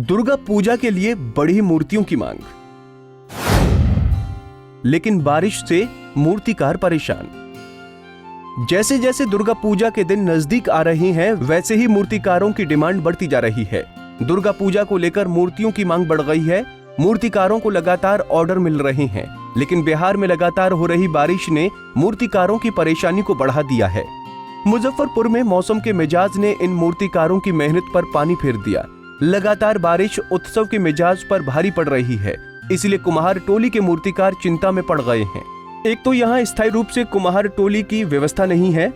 दुर्गा पूजा के लिए बढ़ी मूर्तियों की मांग, लेकिन बारिश से मूर्तिकार परेशान। जैसे जैसे दुर्गा पूजा के दिन नजदीक आ रही हैं, वैसे ही मूर्तिकारों की डिमांड बढ़ती जा रही है। दुर्गा पूजा को लेकर मूर्तियों की मांग बढ़ गई है। मूर्तिकारों को लगातार ऑर्डर मिल रहे हैं, लेकिन बिहार में लगातार हो रही बारिश ने मूर्तिकारों की परेशानी को बढ़ा दिया है। मुजफ्फरपुर में मौसम के मिजाज ने इन मूर्तिकारों की मेहनत पर पानी फेर दिया। लगातार बारिश उत्सव के मिजाज पर भारी पड़ रही है, इसलिए कुम्हार टोली के मूर्तिकार चिंता में पड़ गए हैं। एक तो यहाँ स्थायी रूप से कुम्हार टोली की व्यवस्था नहीं है,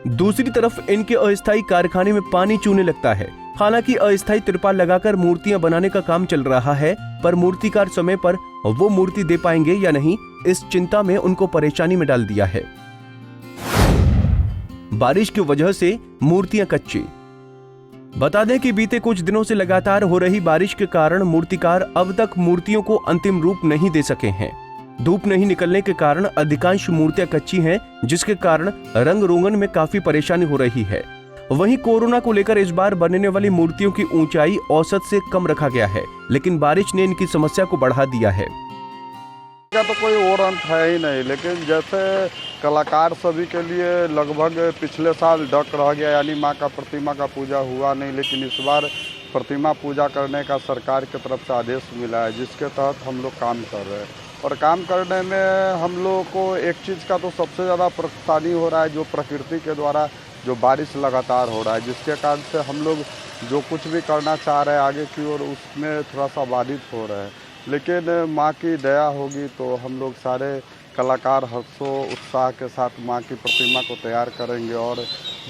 दूसरी तरफ इनके अस्थायी कारखाने में पानी चूने लगता है। हालांकि अस्थायी तिरपाल लगाकर मूर्तियां बनाने का काम चल रहा है, पर मूर्तिकार समय पर वो मूर्ति दे पाएंगे या नहीं, इस चिंता में उनको परेशानी में डाल दिया है। बारिश की वजह से मूर्तियां कच्ची। बता दें कि बीते कुछ दिनों से लगातार हो रही बारिश के कारण मूर्तिकार अब तक मूर्तियों को अंतिम रूप नहीं दे सके हैं। धूप नहीं निकलने के कारण अधिकांश मूर्तियां कच्ची हैं, जिसके कारण रंग रोगन में काफी परेशानी हो रही है। वहीं कोरोना को लेकर इस बार बनने वाली मूर्तियों की ऊंचाई औसत से कम रखा गया है, लेकिन बारिश ने इनकी समस्या को बढ़ा दिया है। का तो कोई और अंत है ही नहीं, लेकिन जैसे कलाकार सभी के लिए लगभग पिछले साल डक रह गया, यानी माँ का प्रतिमा का पूजा हुआ नहीं, लेकिन इस बार प्रतिमा पूजा करने का सरकार की तरफ से आदेश मिला है, जिसके तहत हम लोग काम कर रहे हैं। और काम करने में हम लोग को एक चीज़ का तो सबसे ज़्यादा परेशानी हो रहा है, जो प्रकृति के द्वारा जो बारिश लगातार हो रहा है, जिसके कारण से हम लोग जो कुछ भी करना चाह रहे हैं आगे की ओर, उसमें थोड़ा सा बाधित हो रहे हैं। लेकिन माँ की दया होगी तो हम लोग सारे कलाकार हर्षो उत्साह के साथ माँ की प्रतिमा को तैयार करेंगे और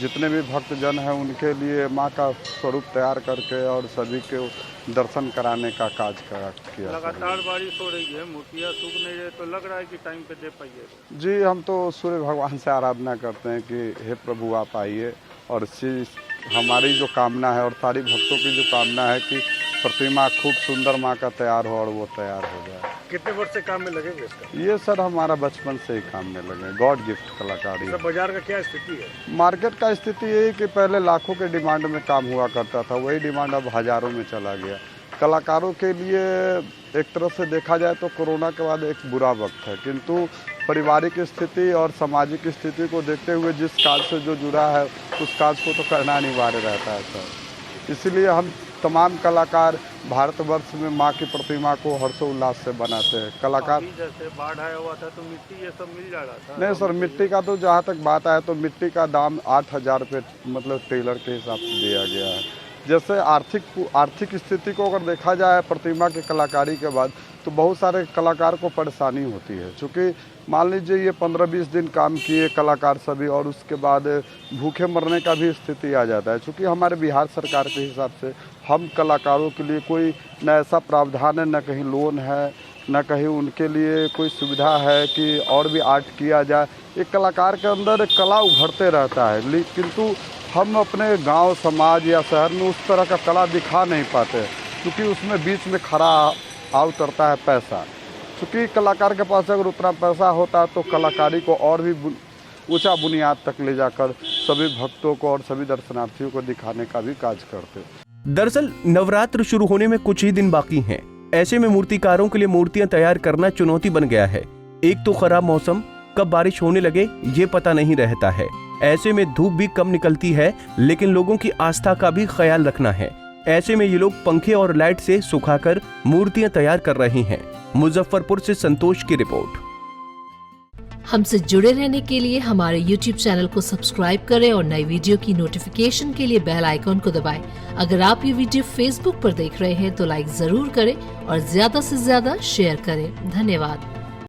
जितने भी भक्तजन हैं उनके लिए माँ का स्वरूप तैयार करके और सभी के दर्शन कराने का काज किया। लगातार बारिश हो रही है, मूर्तियाँ सूख नहीं रही, तो लग रहा है कि टाइम पे दे पाइए। जी, हम तो सूर्य भगवान से आराधना करते हैं कि हे प्रभु आप आइए, और हमारी जो कामना है और सारी भक्तों की जो कामना है कि प्रतिमा खूब सुंदर माँ का तैयार हो और वो तैयार हो जाए। कितने वर्ष से काम में लगेंगे इसका? ये सर हमारा बचपन से ही काम में लगे, गॉड गिफ्ट कलाकारी। बाजार का क्या स्थिति है? मार्केट का स्थिति यही कि पहले लाखों के डिमांड में काम हुआ करता था, वही डिमांड अब हज़ारों में चला गया। कलाकारों के लिए एक तरफ से देखा जाए तो कोरोना के बाद एक बुरा वक्त है, किंतु पारिवारिक स्थिति और सामाजिक स्थिति को देखते हुए जिस काज से जो जुड़ा है उस काज को तो करना अनिवार्य रहता है सर। इसलिए हम तमाम कलाकार भारतवर्ष में माँ की प्रतिमा को हर्षोल्लास से बनाते हैं। कलाकार जैसे बाढ़ आया हुआ था तो मिट्टी ये सब मिल जा रहा था? नहीं सर, मिट्टी का तो जहाँ तक बात आए तो मिट्टी का दाम 8,000 रुपये मतलब टेलर के हिसाब से दिया गया है। जैसे आर्थिक स्थिति को अगर देखा जाए प्रतिमा की कलाकारी के बाद, तो बहुत सारे कलाकार को परेशानी होती है, क्योंकि मान लीजिए ये 15-20 दिन काम किए कलाकार सभी और उसके बाद भूखे मरने का भी स्थिति आ जाता है। क्योंकि हमारे बिहार सरकार के हिसाब से हम कलाकारों के लिए कोई न ऐसा प्रावधान है, न कहीं लोन है, न कहीं उनके लिए कोई सुविधा है कि और भी आर्ट किया जाए। एक कलाकार के अंदर कला उभरते रहता है, किंतु हम अपने गांव समाज या शहर में उस तरह का कला दिखा नहीं पाते, क्योंकि उसमें बीच में खड़ा आ उतरता है पैसा। क्योंकि कलाकार के पास अगर उतना पैसा होता तो कलाकारी को और भी ऊंचा बुनियाद तक ले जाकर सभी भक्तों को और सभी दर्शनार्थियों को दिखाने का भी काज करते। दरअसल नवरात्र शुरू होने में कुछ ही दिन बाकी हैं। ऐसे में मूर्तिकारों के लिए मूर्तियां तैयार करना चुनौती बन गया है। एक तो खराब मौसम, कब बारिश होने लगे ये पता नहीं रहता है। ऐसे में धूप भी कम निकलती है, लेकिन लोगों की आस्था का भी ख्याल रखना है। ऐसे में ये लोग पंखे और लाइट से सुखाकर मूर्तियां तैयार कर रहे हैं। मुजफ्फरपुर से संतोष की रिपोर्ट। हमसे जुड़े रहने के लिए हमारे YouTube चैनल को सब्सक्राइब करें और नई वीडियो की नोटिफिकेशन के लिए बेल आइकॉन को दबाएं। अगर आप ये वीडियो Facebook पर देख रहे हैं तो लाइक जरूर करें और ज्यादा से ज्यादा शेयर करें। धन्यवाद।